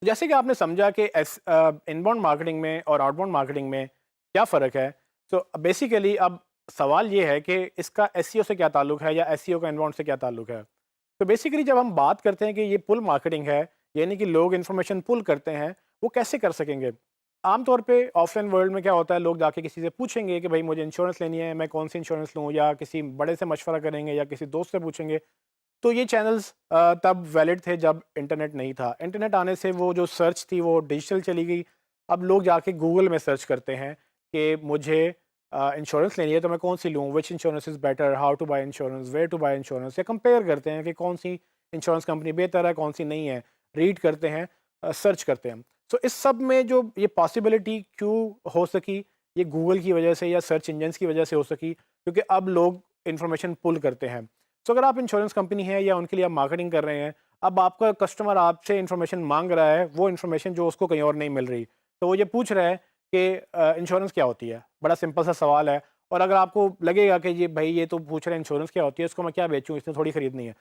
जैसे कि आपने समझा कि इनबाउंड मार्केटिंग में और आउटबाउंड मार्केटिंग में क्या फ़र्क है। सो बेसिकली अब सवाल ये है कि इसका एसईओ से क्या ताल्लुक है या एसईओ का इनबाउंड से क्या ताल्लुक है। तो बेसिकली जब हम बात करते हैं कि ये पुल मार्केटिंग है, यानी कि लोग इन्फॉर्मेशन पुल करते हैं, वो कैसे कर सकेंगे। आमतौर पे ऑफलाइन वर्ल्ड में क्या होता है, लोग जाके किसी से पूछेंगे कि भाई मुझे इंश्योरेंस लेनी है, मैं कौन सी इंश्योरेंस लूँ, या किसी बड़े से मशवरा करेंगे या किसी दोस्त से पूछेंगे। तो ये चैनल्स तब वैलिड थे जब इंटरनेट नहीं था। इंटरनेट आने से वो जो सर्च थी वो डिजिटल चली गई। अब लोग जाके गूगल में सर्च करते हैं कि मुझे इंश्योरेंस लेनी है तो मैं कौन सी लूँ, which insurance is better, how to buy insurance, where to buy insurance, या कंपेयर करते हैं कि कौन सी इंश्योरेंस कंपनी बेहतर है, कौन सी नहीं है। रीड करते हैं, सर्च करते हैं। सो इस सब में जो ये पॉसिबिलिटी क्यों हो सकी, ये गूगल की वजह से या सर्च इंजन्स की वजह से हो सकी, क्योंकि अब लोग इन्फॉर्मेशन पुल करते हैं। सो अगर आप इंश्योरेंस कंपनी है या उनके लिए आप मार्केटिंग कर रहे हैं, अब आपका कस्टमर आपसे इन्फॉर्मेशन मांग रहा है, वो इन्फॉर्मेशन जो उसको कहीं और नहीं मिल रही, तो वो ये पूछ रहा है कि इंश्योरेंस क्या होती है। बड़ा सिंपल सा सवाल है। और अगर आपको लगेगा कि ये भाई ये तो पूछ रहे हैं इंश्योरेंस क्या होती है, इसको मैं क्या बेचूं, इसने थोड़ी खरीदनी है,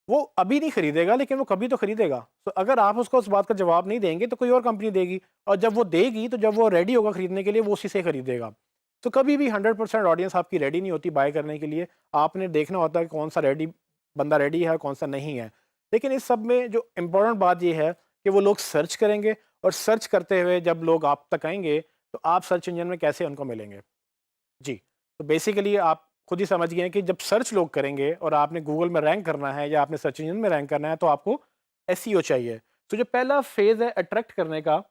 वो अभी नहीं खरीदेगा लेकिन वो कभी तो खरीदेगा। तो अगर आप उसको उस बात का जवाब नहीं देंगे तो कोई और कंपनी देगी, और जब वो देगी तो जब वो रेडी होगा खरीदने के लिए वो उसी से खरीदेगा। तो कभी भी 100% ऑडियंस आपकी रेडी नहीं होती बाय करने के लिए। आपने देखना होता है कि कौन सा रेडी बंदा रेडी है और कौन सा नहीं है। लेकिन इस सब में जो इम्पोर्टेंट बात ये है कि वो लोग सर्च करेंगे, और सर्च करते हुए जब लोग आप तक आएंगे तो आप सर्च इंजन में कैसे उनको मिलेंगे। जी, तो बेसिकली आप खुद ही समझ गए हैं कि जब सर्च लोग करेंगे और आपने गूगल में रैंक करना है या आपने सर्च इंजन में रैंक करना है तो आपको एसईओ चाहिए। तो जो पहला फेज़ है अट्रैक्ट करने का,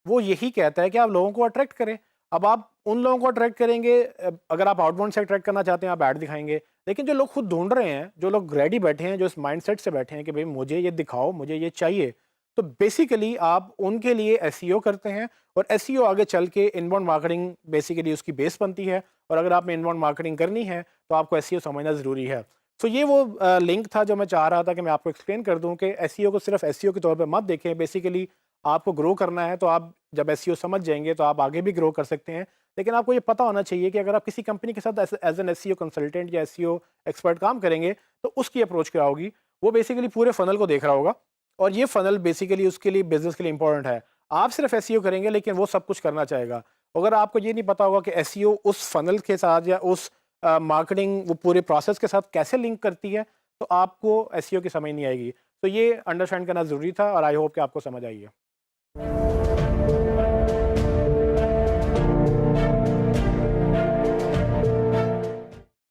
वो यही कहता है कि आप लोगों को अट्रैक्ट करें। अब आप उन लोगों को अट्रैक्ट करेंगे, अगर आप आउटबाउंड से अट्रैक्ट करना चाहते हैं आप ऐड दिखाएँगे। लेकिन जो लोग खुद ढूँढ रहे हैं, जो लोग रेडी बैठे हैं, जो इस माइंडसेट से बैठे हैं कि भई मुझे ये दिखाओ, मुझे ये चाहिए, तो बेसिकली आप उनके लिए एसईओ करते हैं। और एसईओ आगे चल के इनबाउंड मार्केटिंग बेसिकली उसकी बेस बनती है। और अगर आपने इनबाउंड मार्केटिंग करनी है तो आपको एसईओ समझना ज़रूरी है। तो ये वो लिंक था जो मैं चाह रहा था कि मैं आपको एक्सप्लेन कर दूं कि एसईओ को सिर्फ एसईओ के तौर पे मत देखें। बेसिकली आपको ग्रो करना है तो आप जब एसईओ समझ जाएंगे तो आप आगे भी ग्रो कर सकते हैं। लेकिन आपको ये पता होना चाहिए कि अगर आप किसी कंपनी के साथ एज एन एसईओ कंसल्टेंट या एसईओ एक्सपर्ट काम करेंगे तो उसकी अप्रोच क्या होगी। वो बेसिकली पूरे फनल को देख रहा होगा, और ये फनल बेसिकली उसके लिए बिजनेस के लिए इंपॉर्टेंट है। आप सिर्फ एसईओ करेंगे लेकिन वो सब कुछ करना चाहेगा। अगर आपको ये नहीं पता होगा कि एसईओ उस फनल के साथ या उस मार्केटिंग वो पूरे प्रोसेस के साथ कैसे लिंक करती है, तो आपको एसईओ की समझ नहीं आएगी। तो ये अंडरस्टैंड करना ज़रूरी था और आई होप कि आपको समझ आई है।